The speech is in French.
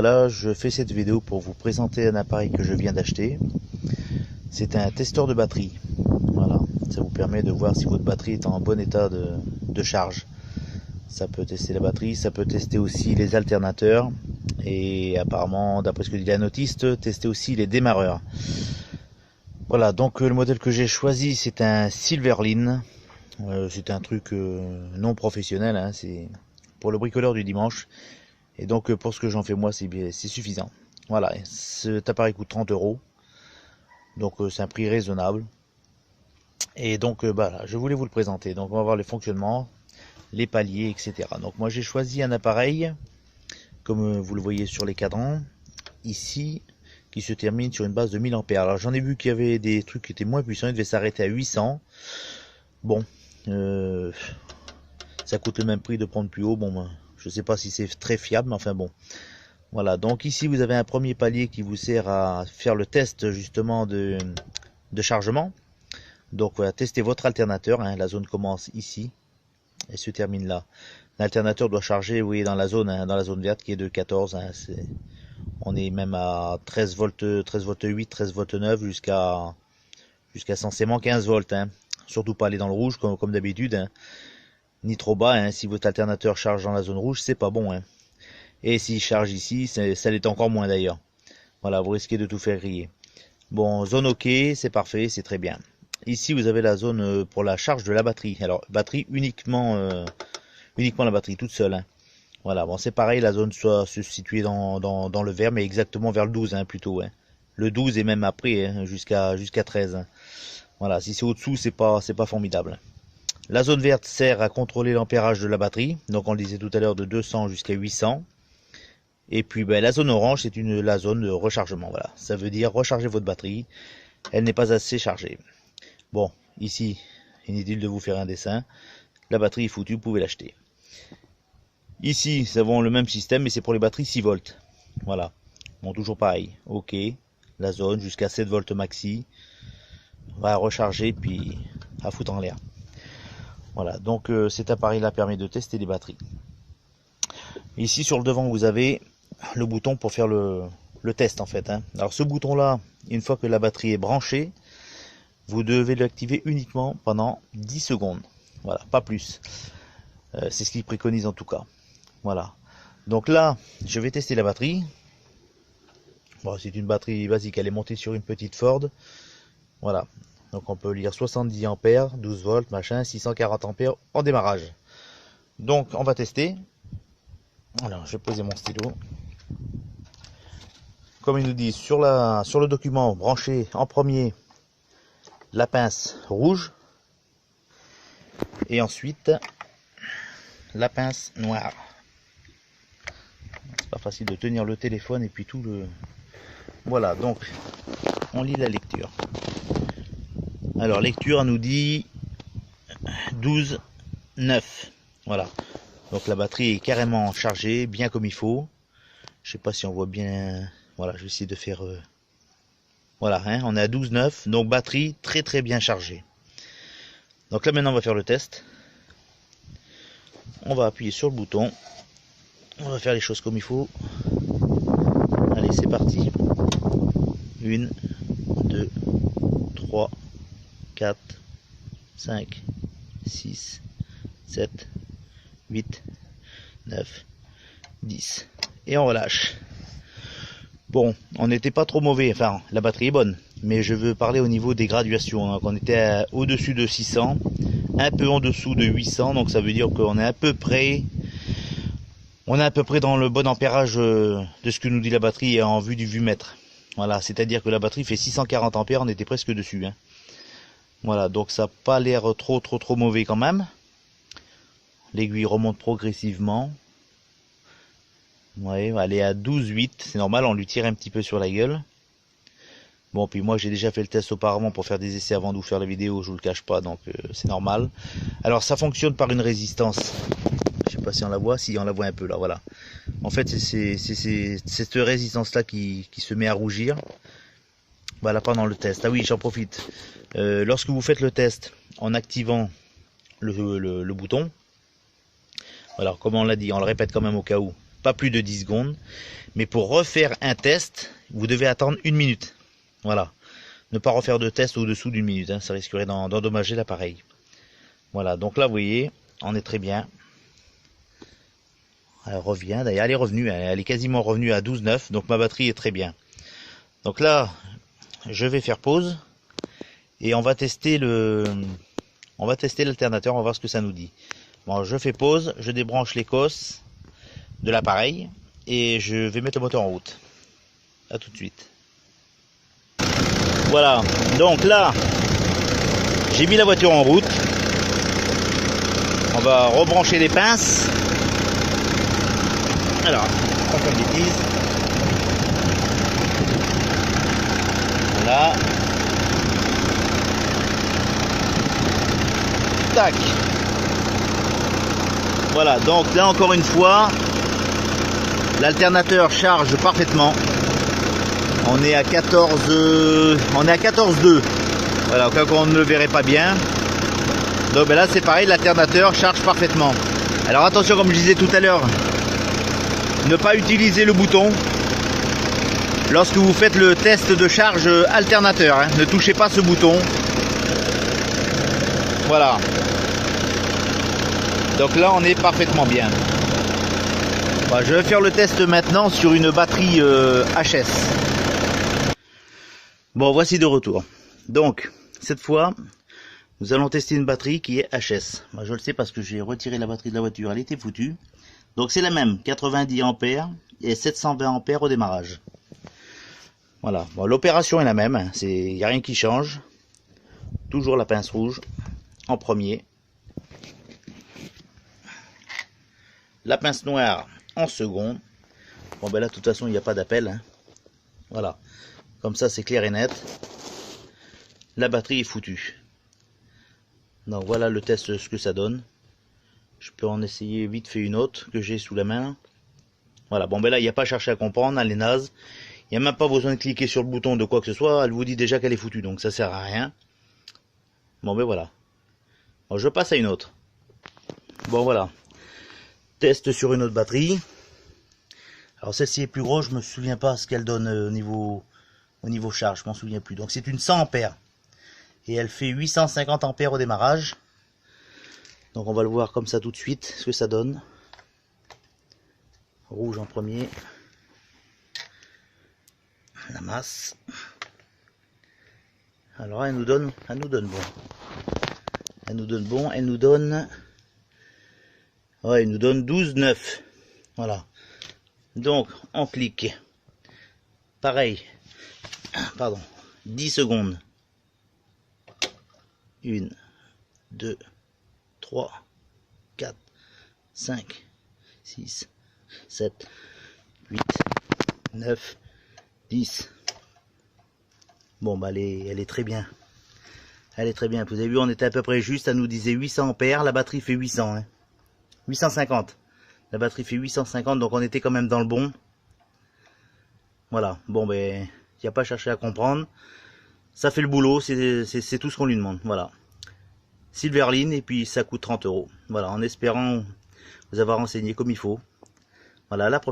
Voilà, je fais cette vidéo pour vous présenter un appareil que je viens d'acheter. C'est un testeur de batterie. Voilà, ça vous permet de voir si votre batterie est en bon état de charge. Ça peut tester la batterie, ça peut tester aussi les alternateurs et apparemment, d'après ce que dit la notice, tester aussi les démarreurs. Voilà, donc le modèle que j'ai choisi, c'est un Silverline. C'est un truc non professionnel, hein, c'est pour le bricoleur du dimanche. Et donc pour ce que j'en fais moi, c'est suffisant. Voilà, cet appareil coûte 30 €. Donc c'est un prix raisonnable. Et donc voilà, je voulais vous le présenter. Donc on va voir les fonctionnements, les paliers, etc. Donc moi j'ai choisi un appareil, comme vous le voyez sur les cadrans, ici, qui se termine sur une base de 1000 ampères. Alors j'en ai vu qu'il y avait des trucs qui étaient moins puissants, il devait s'arrêter à 800. Bon, ça coûte le même prix de prendre plus haut. Bon, ben, je sais pas si c'est très fiable, mais enfin bon. Voilà, donc ici vous avez un premier palier qui vous sert à faire le test justement de chargement. Donc voilà, testez votre alternateur, hein, la zone commence ici et se termine là. L'alternateur doit charger, vous voyez, dans la zone, hein, dans la zone verte qui est de 14. Hein, on est même à 13 volts 8, 13 volts 9 jusqu'à censément 15 volts. Hein. Surtout pas aller dans le rouge comme d'habitude, hein. Ni trop bas. Hein. Si votre alternateur charge dans la zone rouge, c'est pas bon. Hein. Et s'il charge ici, ça l'est encore moins d'ailleurs. Voilà, vous risquez de tout faire griller. Bon, zone OK, c'est parfait, c'est très bien. Ici, vous avez la zone pour la charge de la batterie. Alors, batterie uniquement la batterie toute seule. Hein. Voilà, bon, c'est pareil, la zone soit se situer dans le vert, mais exactement vers le 12, hein, plutôt. Hein. Le 12 et même après, hein, jusqu'à 13. Hein. Voilà, si c'est au-dessous, c'est pas formidable. La zone verte sert à contrôler l'ampérage de la batterie. Donc, on le disait tout à l'heure, de 200 jusqu'à 800. Et puis ben, la zone orange, c'est la zone de rechargement. Voilà, ça veut dire recharger votre batterie. Elle n'est pas assez chargée. Bon, ici, inutile de vous faire un dessin. La batterie est foutue, vous pouvez l'acheter. Ici, nous avons le même système, mais c'est pour les batteries 6 volts. Voilà. Bon, toujours pareil. OK. La zone jusqu'à 7 volts maxi. On va recharger, puis à foutre en l'air. Voilà. Donc, cet appareil-là permet de tester les batteries. Ici, sur le devant, vous avez le bouton pour faire le test, en fait. Hein. Alors, ce bouton-là, une fois que la batterie est branchée, vous devez l'activer uniquement pendant 10 secondes. Voilà, pas plus. C'est ce qu'il préconise en tout cas. Voilà. Donc là, je vais tester la batterie. Bon, c'est une batterie basique, elle est montée sur une petite Ford. Voilà. Donc on peut lire 70 ampères, 12 volts, machin, 640 ampères en démarrage. Donc on va tester. Alors, je vais poser mon stylo. Comme il nous dit sur le document, branché en premier la pince rouge et ensuite la pince noire. C'est pas facile de tenir le téléphone et puis tout le... Voilà, donc on lit la lecture. Alors lecture, elle nous dit 12,9. Voilà, donc la batterie est carrément chargée, bien comme il faut. Je sais pas si on voit bien. Voilà, je vais essayer de faire... Voilà, hein, on est à 12,9, donc batterie très très bien chargée. Donc là maintenant on va faire le test. On va appuyer sur le bouton. On va faire les choses comme il faut. Allez, c'est parti. 1, 2, 3, 4, 5, 6, 7, 8, 9, 10. Et on relâche. Bon, on n'était pas trop mauvais, enfin la batterie est bonne, mais je veux parler au niveau des graduations. Donc on était au-dessus de 600, un peu en dessous de 800, donc ça veut dire qu'on est à peu près dans le bon ampérage de ce que nous dit la batterie en vue du vumètre. Voilà, c'est-à-dire que la batterie fait 640 ampères, on était presque dessus. Hein. Voilà, donc ça n'a pas l'air trop mauvais quand même. L'aiguille remonte progressivement. Ouais, elle est à 12,8, c'est normal, on lui tire un petit peu sur la gueule. Bon, puis moi j'ai déjà fait le test auparavant pour faire des essais avant de vous faire la vidéo, je vous le cache pas, donc c'est normal. Alors ça fonctionne par une résistance. Je sais pas si on la voit, si on la voit un peu là, voilà. En fait, c'est cette résistance là qui se met à rougir. Voilà, pendant le test. Ah oui, j'en profite. Lorsque vous faites le test en activant le bouton, alors comme on l'a dit, on le répète quand même au cas où. pas plus de 10 secondes. Mais pour refaire un test, vous devez attendre 1 minute. Voilà. Ne pas refaire de test au-dessous d'1 minute, hein, ça risquerait d'endommager l'appareil. Voilà, donc là vous voyez, on est très bien. Elle revient, d'ailleurs elle est revenue, elle est quasiment revenue à 12,9, donc ma batterie est très bien. Donc là, je vais faire pause et on va tester l'alternateur, on va voir ce que ça nous dit. Bon, je fais pause, je débranche les cosses de l'appareil et je vais mettre le moteur en route. A tout de suite. Voilà, donc là, j'ai mis la voiture en route. On va rebrancher les pinces. Alors, pas comme bêtise. Voilà. Tac. Voilà, donc là encore une fois, l'alternateur charge parfaitement. On est à 14,2. Voilà, au cas où on ne le verrait pas bien. Donc ben là c'est pareil, l'alternateur charge parfaitement. Alors attention, comme je disais tout à l'heure, ne pas utiliser le bouton lorsque vous faites le test de charge alternateur, hein. Ne touchez pas ce bouton. Voilà. Donc là on est parfaitement bien. Voilà, je vais faire le test maintenant sur une batterie HS. Bon, voici de retour. Donc cette fois nous allons tester une batterie qui est HS. Moi, je le sais parce que j'ai retiré la batterie de la voiture, elle était foutue. Donc c'est la même, 90 ampères et 720 ampères au démarrage. Voilà, bon, l'opération est la même, il n'y a rien qui change. Toujours la pince rouge en premier. La pince noire en second. Bon ben là de toute façon il n'y a pas d'appel, hein. Voilà, comme ça c'est clair et net. La batterie est foutue. Donc voilà le test, ce que ça donne. Je peux en essayer vite fait une autre que j'ai sous la main. Voilà, bon ben là il n'y a pas à chercher à comprendre, elle est naze. Il n'y a même pas besoin de cliquer sur le bouton de quoi que ce soit, elle vous dit déjà qu'elle est foutue, donc ça sert à rien. Bon ben voilà. Bon, je passe à une autre. Bon voilà. Test sur une autre batterie. Alors celle-ci est plus grosse, je me souviens pas ce qu'elle donne au niveau charge, je m'en souviens plus. Donc c'est une 100 ampères. Et elle fait 850 ampères au démarrage. Donc on va le voir comme ça tout de suite, ce que ça donne. Rouge en premier. La masse. Alors elle nous donne bon. Elle nous donne bon, elle nous donne... Ouais, elle nous donne 12,9. Voilà. Donc on clique. Pareil. Pardon. 10 secondes. 1, 2, 3, 4, 5, 6, 7, 8, 9, 10. Bon bah elle est très bien. Elle est très bien. Vous avez vu, on était à peu près juste, ça nous disait 800 ampères, la batterie fait 800, hein. 850. La batterie fait 850, donc on était quand même dans le bon. Voilà, bon ben, il n'y a pas à chercher à comprendre. Ça fait le boulot, c'est tout ce qu'on lui demande. Voilà. Silverline, et puis ça coûte 30 €. Voilà, en espérant vous avoir renseigné comme il faut. Voilà, à la prochaine.